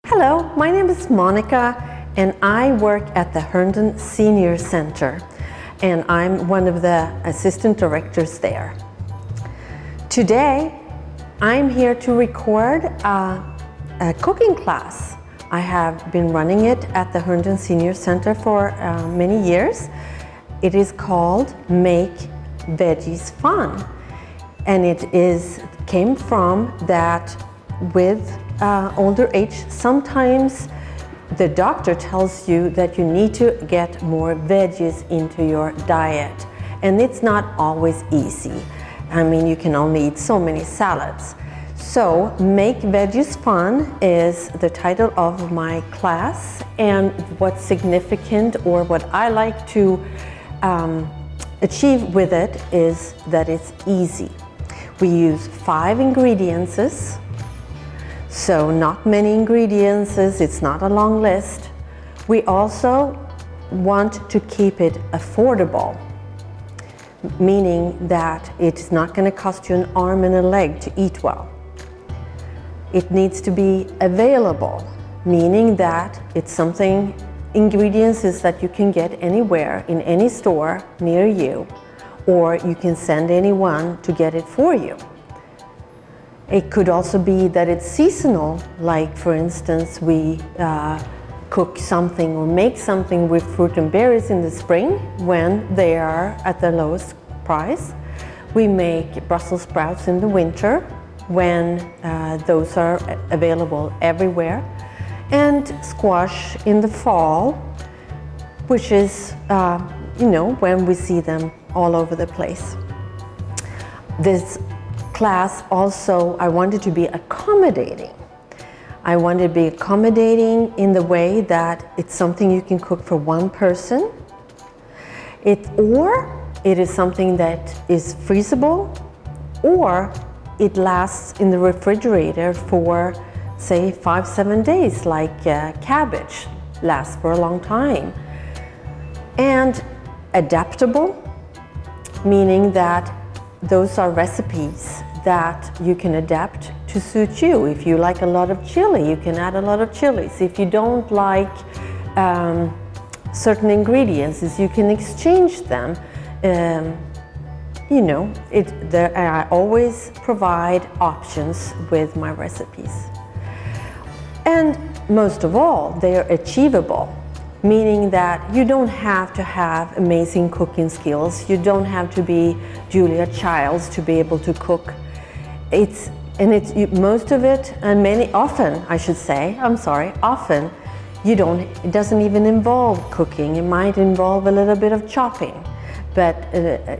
Hello, my name is Monica and I work at the Herndon Senior Center and I'm one of the assistant directors there. Today I'm here to record a cooking class. I have been running it at the Herndon Senior Center for many years. It is called Make Veggies Fun, and it came from that with older age, sometimes the doctor tells you that you need to get more veggies into your diet, and it's not always easy. I mean, you can only eat so many salads. So Make Veggies Fun is the title of my class, and what's significant or what I like to achieve with it is that it's easy. We use 5 ingredients, so not many ingredients, it's not a long list. We also want to keep it affordable, meaning that it's not going to cost you an arm and a leg to eat well. It needs to be available, meaning that it's something, ingredients is that you can get anywhere in any store near you, or you can send anyone to get it for you. It could also be that it's seasonal, like for instance we cook something or make something with fruit and berries in the spring when they are at the lowest price. We make Brussels sprouts in the winter when those are available everywhere, and squash in the fall, which is when we see them all over the place. This class also, I wanted to be accommodating. I wanted to be accommodating in the way that it's something you can cook for one person, or it is something that is freezable, or it lasts in the refrigerator for say 5-7 days, like cabbage lasts for a long time. And adaptable, meaning that those are recipes that you can adapt to suit you. If you like a lot of chili, you can add a lot of chilies. If you don't like certain ingredients, you can exchange them. I always provide options with my recipes. And most of all, they're achievable, meaning that you don't have to have amazing cooking skills. You don't have to be Julia Childs to be able to cook. Most of it, and often, it doesn't even involve cooking. It might involve a little bit of chopping, but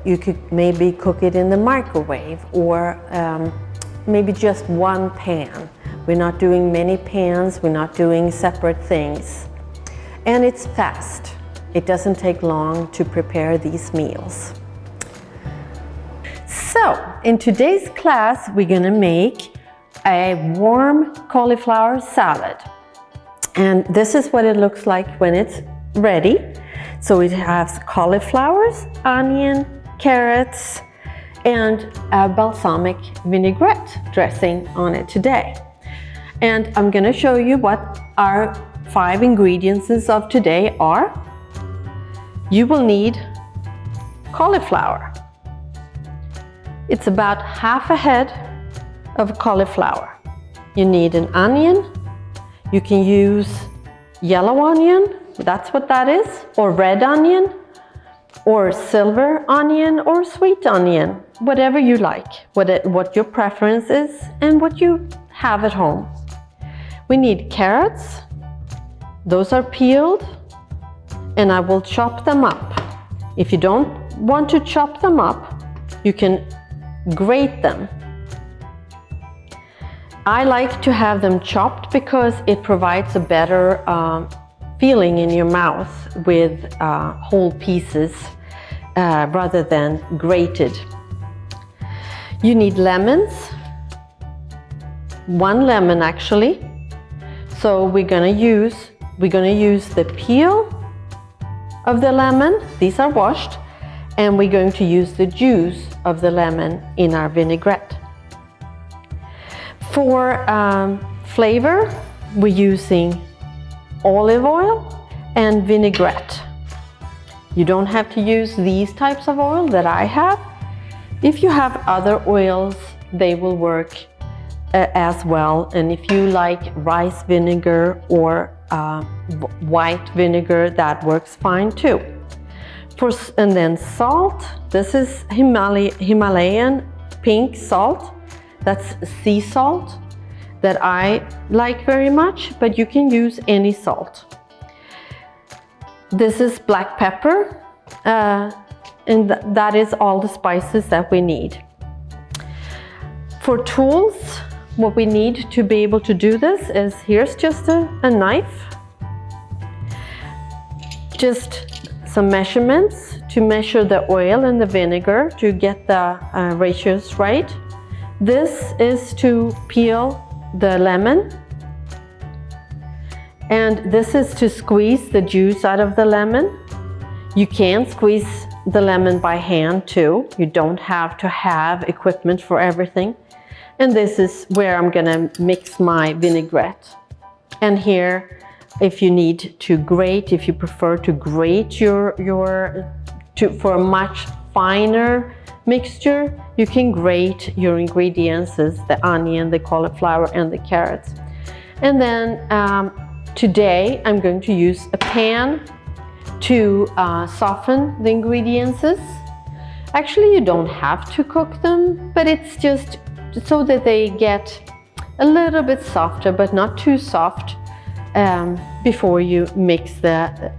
you could maybe cook it in the microwave, or maybe just one pan. We're not doing many pans, we're not doing separate things. And it's fast. It doesn't take long to prepare these meals. So, in today's class, we're gonna make a warm cauliflower salad. And this is what it looks like when it's ready. So it has cauliflowers, onion, carrots, and a balsamic vinaigrette dressing on it today. And I'm gonna show you what our 5 ingredients of today are. You will need cauliflower. It's about half a head of cauliflower. You need an onion. You can use yellow onion, that's what that is, or red onion, or silver onion, or sweet onion, whatever you like, what your preference is and what you have at home. We need carrots. Those are peeled, and I will chop them up. If you don't want to chop them up, you can grate them. I like to have them chopped because it provides a better feeling in your mouth with whole pieces rather than grated. You need lemons, 1 lemon actually. So we're gonna use the peel of the lemon. These are washed, and we're going to use the juice of the lemon in our vinaigrette. For flavor, we're using olive oil and vinaigrette. You don't have to use these types of oil that I have. If you have other oils, they will work as well. And if you like rice vinegar or white vinegar, that works fine too. And then salt. This is Himalayan pink salt. That's sea salt that I like very much, but you can use any salt. This is black pepper, and that is all the spices that we need. For tools, what we need to be able to do this is, here's just a knife, just some measurements to measure the oil and the vinegar to get the ratios right. This is to peel the lemon. And this is to squeeze the juice out of the lemon. You can squeeze the lemon by hand too. You don't have to have equipment for everything. And this is where I'm gonna mix my vinaigrette. And here, if you need to grate, if you prefer to grate for a much finer mixture, you can grate your ingredients, the onion, the cauliflower, and the carrots. And then today, I'm going to use a pan to soften the ingredients. Actually, you don't have to cook them, but it's just so that they get a little bit softer, but not too soft, before you mix the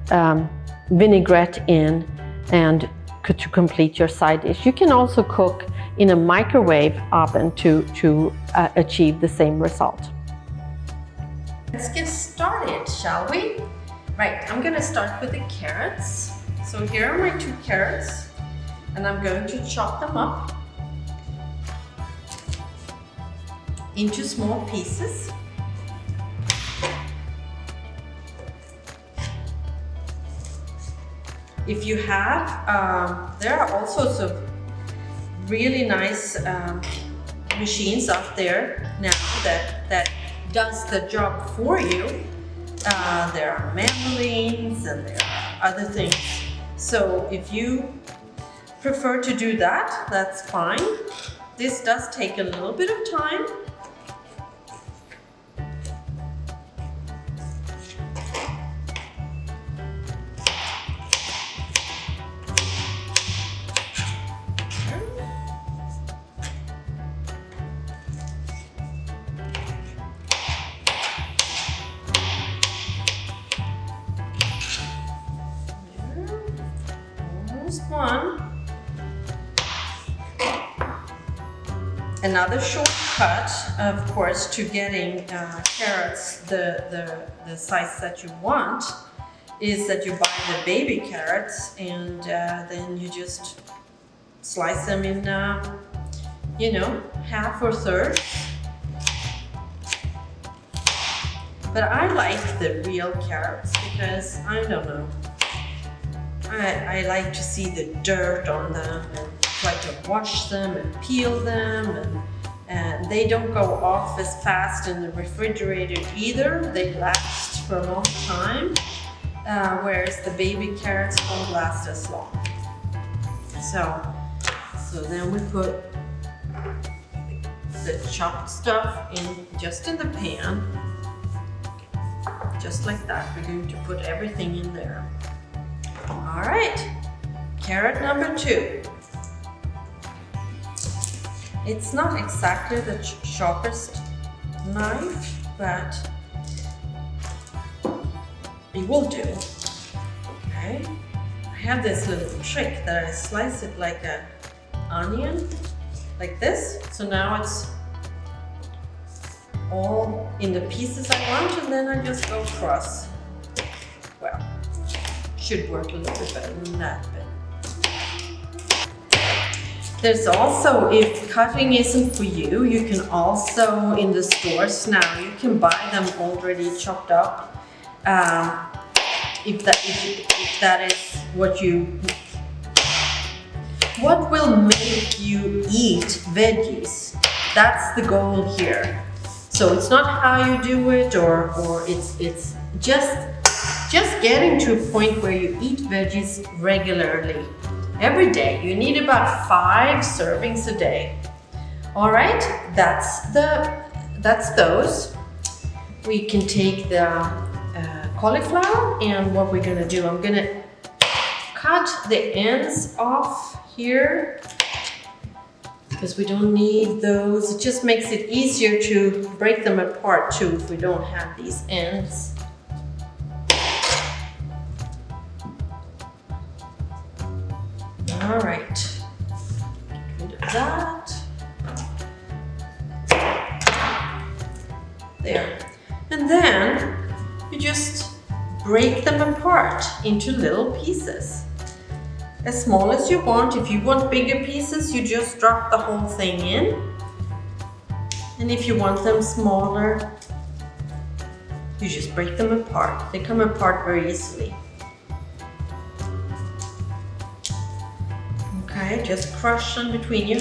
vinaigrette in and to complete your side dish. You can also cook in a microwave oven to achieve the same result. Let's get started, shall we? Right, I'm gonna start with the carrots. So here are my 2 carrots, and I'm going to chop them up into small pieces. If you have, there are all sorts of really nice machines out there now that does the job for you. There are mandolins and there are other things. So if you prefer to do that, that's fine. This does take a little bit of time. One. Another shortcut, of course, to getting carrots the size that you want is that you buy the baby carrots, and then you just slice them in, half or thirds. But I like the real carrots because, I don't know, I like to see the dirt on them and try to wash them and peel them, and they don't go off as fast in the refrigerator either. They last for a long time, whereas the baby carrots won't last as long. So then we put the chopped stuff just in the pan, just like that. We're going to put everything in there. All right, carrot number 2. It's not exactly the sharpest knife, but it will do. Okay, I have this little trick that I slice it like an onion, like this. So now it's all in the pieces I want, and then I just go across. Well, should work a little bit better than that, but there's also, if cutting isn't for you, you can also, in the stores now, you can buy them already chopped up. If that is what you what will make you eat veggies? That's the goal here. So it's not how you do it, or it's just getting to a point where you eat veggies regularly. Every day. You need about 5 servings a day. All right, that's those. We can take the cauliflower, and what we're gonna do, I'm gonna cut the ends off here because we don't need those. It just makes it easier to break them apart too if we don't have these ends. All right, get rid of that. There. And then you just break them apart into little pieces. As small as you want. If you want bigger pieces, you just drop the whole thing in. And if you want them smaller, you just break them apart. They come apart very easily. Okay, just crush them between your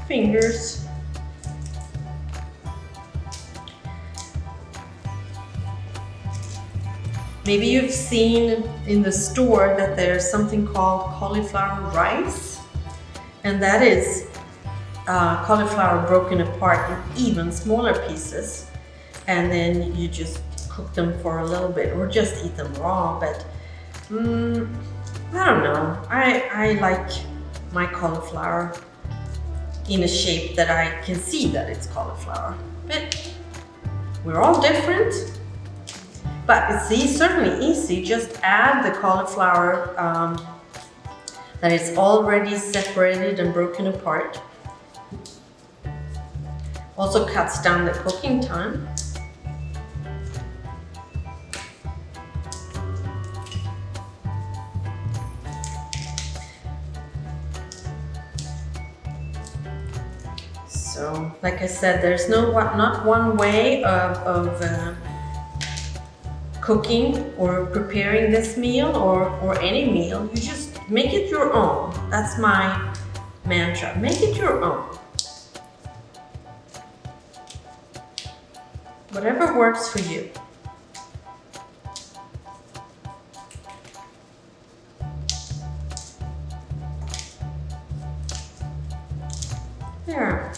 fingers. Maybe you've seen in the store that there's something called cauliflower rice, and that is cauliflower broken apart in even smaller pieces, and then you just cook them for a little bit or just eat them raw. But I don't know, I like my cauliflower in a shape that I can see that it's cauliflower. But we're all different. But it's certainly easy. Just add the cauliflower that is already separated and broken apart. Also cuts down the cooking time. So, like I said, there's not one way of cooking or preparing this meal or any meal. You just make it your own. That's my mantra. Make it your own. Whatever works for you. There.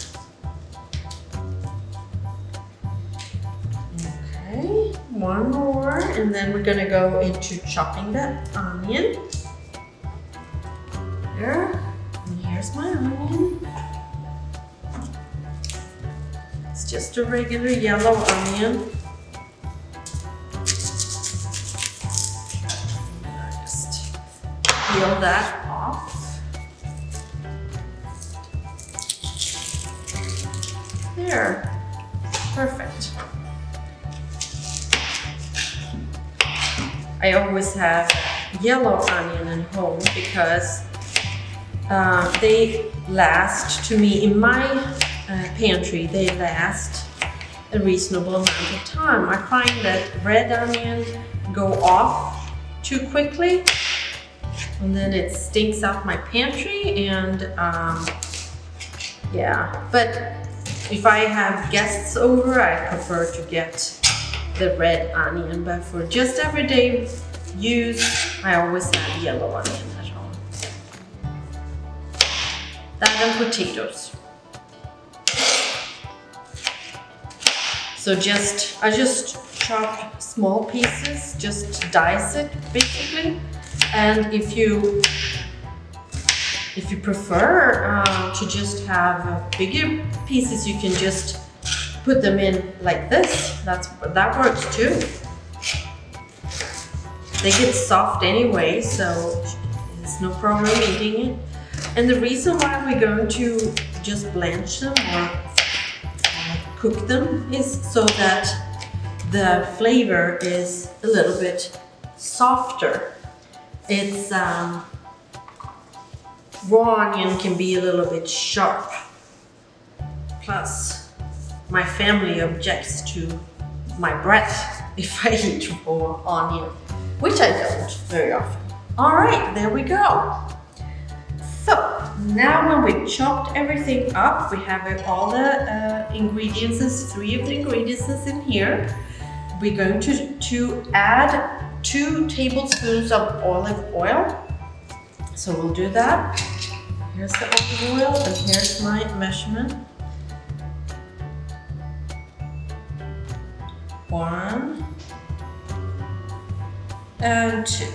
Okay, one more, and then we're gonna go into chopping the onion. There, and here's my onion. It's just a regular yellow onion. Just peel that off. There, perfect. I always have yellow onion at home because they last, to me, in my pantry, they last a reasonable amount of time. I find that red onion go off too quickly, and then it stinks out my pantry, and yeah. But if I have guests over, I prefer to get the red onion, but for just everyday use, I always have yellow onion at home. That and potatoes. So I just chop small pieces, just dice it basically. And if you prefer to just have bigger pieces, you can just put them in like this. That works too. They get soft anyway, so it's no problem eating it. And the reason why we're going to just blanch them or cook them is so that the flavor is a little bit softer. It's raw onion can be a little bit sharp. Plus, my family objects to my breath if I eat raw onion, which I don't very often. All right, there we go. So Now when we've chopped everything up, we have all the ingredients, 3 of the ingredients in here. We're going to add 2 tablespoons of olive oil. So we'll do that. Here's the olive oil and here's my measurement. 1 and 2.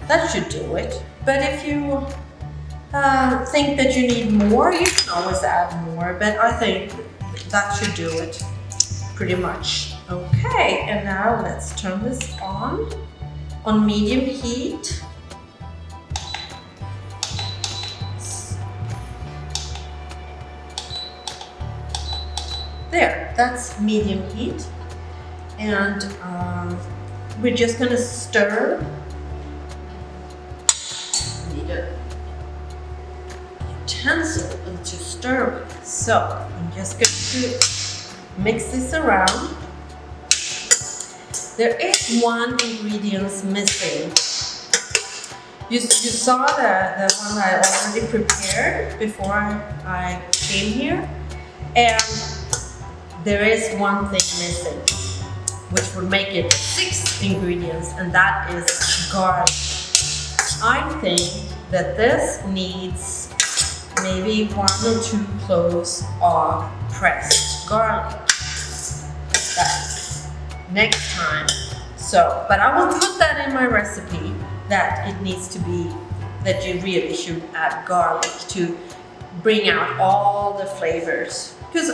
That should do it. But if you think that you need more, you can always add more, but I think that should do it pretty much. Okay, and now let's turn this on medium heat. There, that's medium heat. And we're just gonna stir. Need a utensil to stir with. So I'm just going to mix this around. There is one ingredient missing. You saw the one I already prepared before I came here, and there is one thing missing, which would make it 6 ingredients, and that is garlic. I think that this needs maybe 1 or 2 cloves of pressed garlic. That's next time. So, but I will put that in my recipe, that it needs to be, that you really should add garlic to bring out all the flavors. Because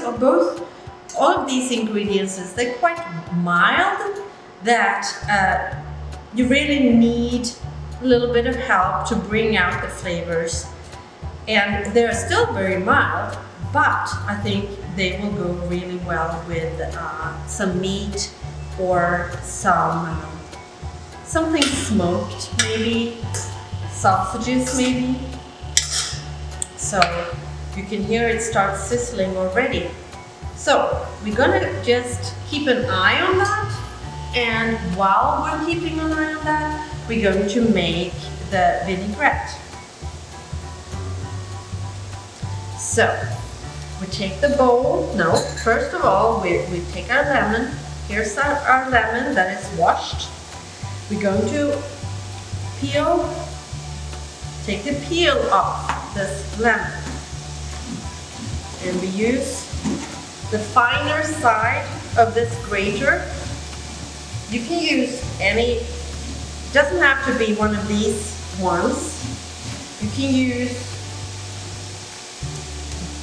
all of these ingredients, they're quite mild, that you really need a little bit of help to bring out the flavors. And they're still very mild, but I think they will go really well with some meat or something smoked, maybe sausages maybe. So you can hear it start sizzling already. So we're gonna just keep an eye on that, and while we're keeping an eye on that, we're going to make the vinaigrette. So we take the bowl. No, first of all, we take our lemon. Here's our lemon that is washed. We're going to take the peel off this lemon, and we use the finer side of this grater. You can use any, it doesn't have to be one of these ones. You can use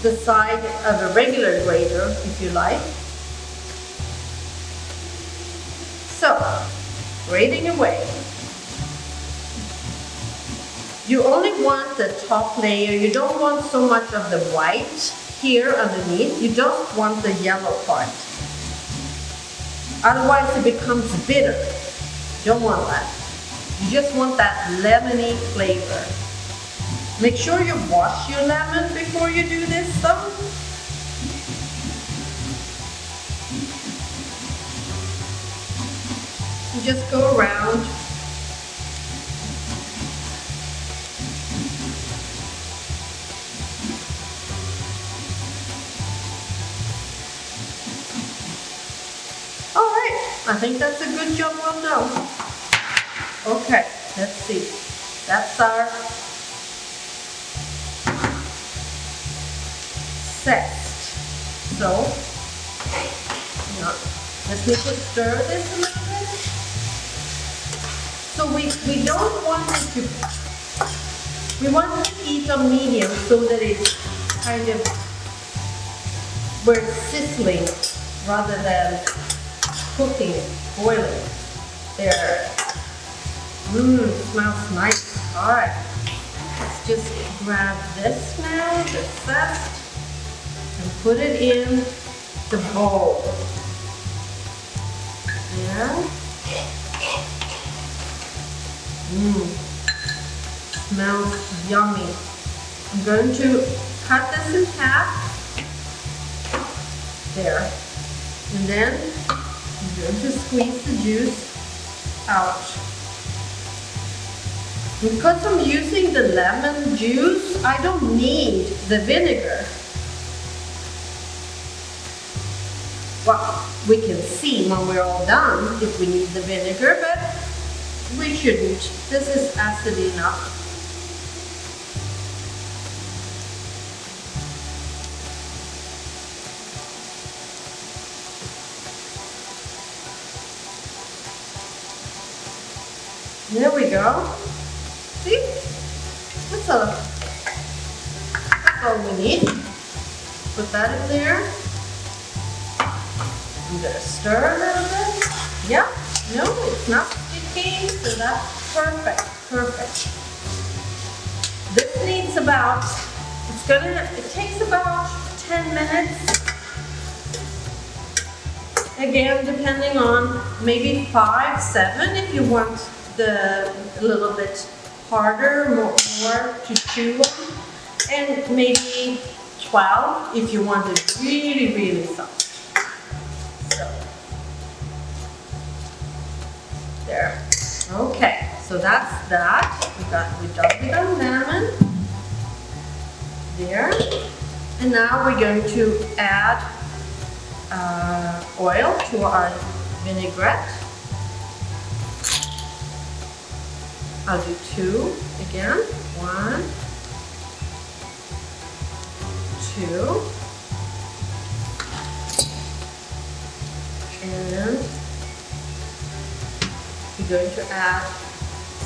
the side of a regular grater if you like. So, grating away. You only want the top layer. You don't want so much of the white here underneath. You don't want the yellow part. Otherwise it becomes bitter. You don't want that. You just want that lemony flavor. Make sure you wash your lemon before you do this though. You just go around. I think that's a good job well done. Okay, let's see. That's our set. So, let's need to stir this a little bit. So we don't want it to, we want the heat on medium so that it's kind of, we're sizzling rather than cooking it, boiling. There. Smells nice. Alright. Let's just grab this now, the zest, and put it in the bowl. There. Smells yummy. I'm going to cut this in half. There. And then I'm going to squeeze the juice out. Because I'm using the lemon juice, I don't need the vinegar. Well, we can see when we're all done if we need the vinegar, but we shouldn't. This is acid enough. There we go. See? That's all we need. Put that in there. I'm gonna stir a little bit. Yeah, no, it's not sticky, so that's perfect, perfect. This needs about, it takes about 10 minutes. Again, depending on maybe 5, 7 if you want a little bit harder, more to chew on, and maybe 12 if you want it really, really soft. So, there. Okay, so that's that. We done with our lemon. There. And now we're going to add oil to our vinaigrette. I'll do 2 again. 1, 2, and we're going to add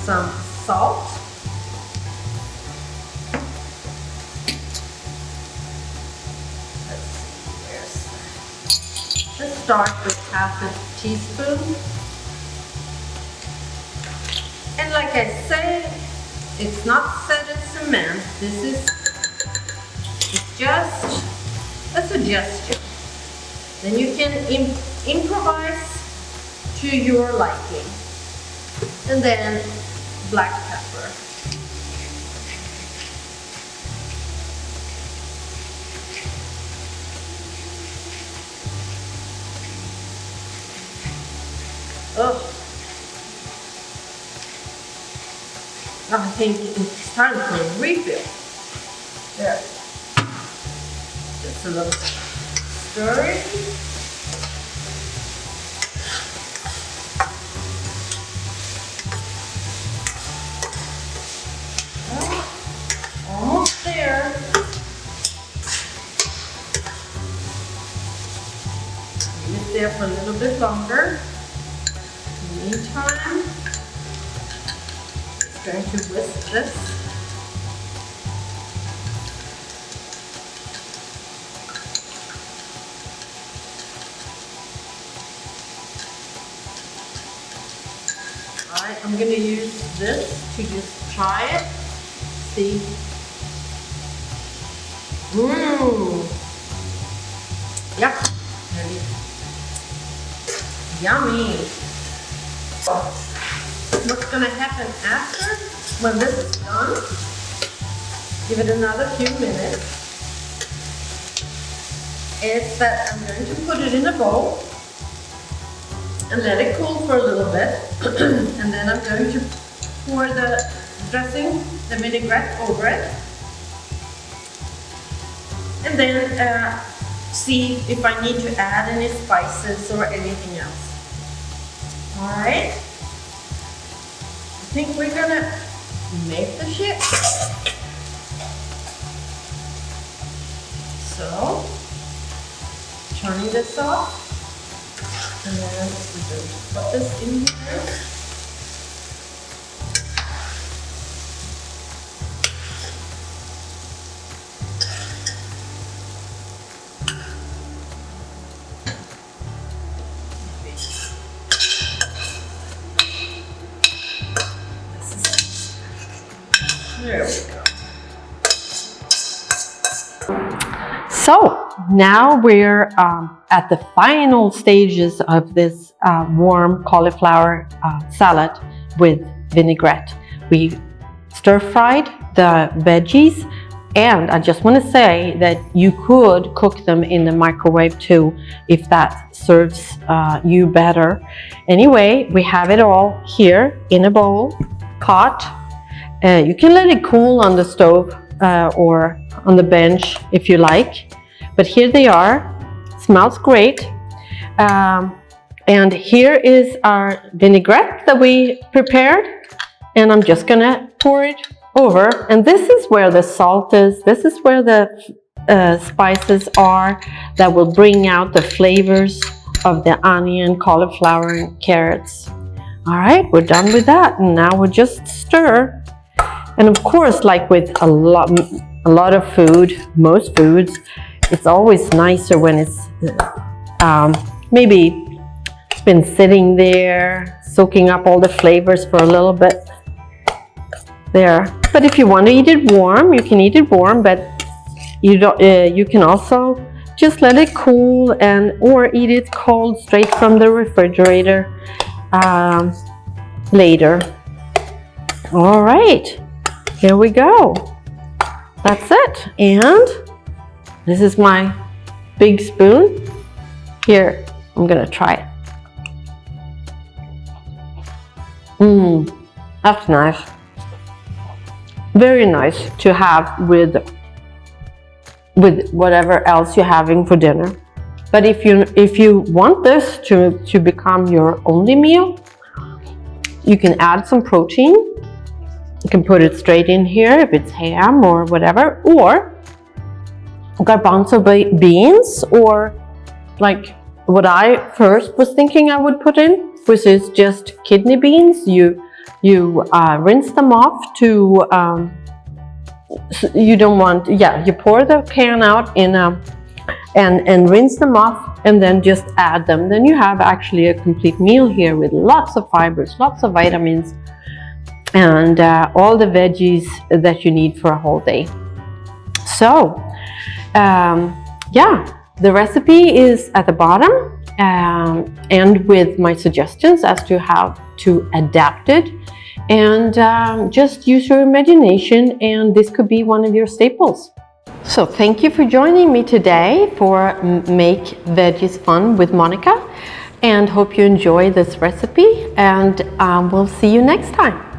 some salt. Let's see, where's that? Let's start with half a teaspoon. And like I say, it's not set in cement. It's just a suggestion. Then you can improvise to your liking. And then black pepper. Oh. I think it's time for a refill. There. Just a little stirring. Almost there. Leave it there for a little bit longer. In the meantime, going to whisk this. Alright, I'm going to use this to just try it. See? Yep. Yummy. What's going to happen after, when this is done, give it another few minutes, is that I'm going to put it in a bowl and let it cool for a little bit. And then I'm going to pour the dressing, the vinaigrette over it. And then see if I need to add any spices or anything else. Alright. I think we're gonna make the shit. So, turning this off, and then we're going to put this in here. There we go. So now we're at the final stages of this warm cauliflower salad with vinaigrette. We stir-fried the veggies, and I just want to say that you could cook them in the microwave too, if that serves you better. Anyway, we have it all here in a bowl, caught. You can let it cool on the stove or on the bench if you like. But here they are. Smells great. And here is our vinaigrette that we prepared. And I'm just gonna pour it over. And this is where the salt is. This is where the spices are that will bring out the flavors of the onion, cauliflower, and carrots. All right, we're done with that. And now we'll just stir. And of course, like with a lot of food, most foods, it's always nicer when it's maybe been sitting there, soaking up all the flavors for a little bit there. But if you want to eat it warm, you can eat it warm, but you don't. You can also just let it cool or eat it cold straight from the refrigerator later. All right, here we go. That's it. And this is my big spoon. Here, I'm gonna try it. That's nice. Very nice to have with whatever else you're having for dinner. But if you want this to become your only meal, you can add some protein. You can put it straight in here if it's ham or whatever, or garbanzo beans, or like what I first was thinking I would put in, which is just kidney beans. You rinse them off to you don't want, you pour the can out in and rinse them off, and then just add them. Then you have actually a complete meal here with lots of fibers, lots of vitamins, and all the veggies that you need for a whole day. So the recipe is at the bottom, and with my suggestions as to how to adapt it. And just use your imagination, and this could be one of your staples. So thank you for joining me today for Make Veggies Fun with Monica, and hope you enjoy this recipe, and we'll see you next time.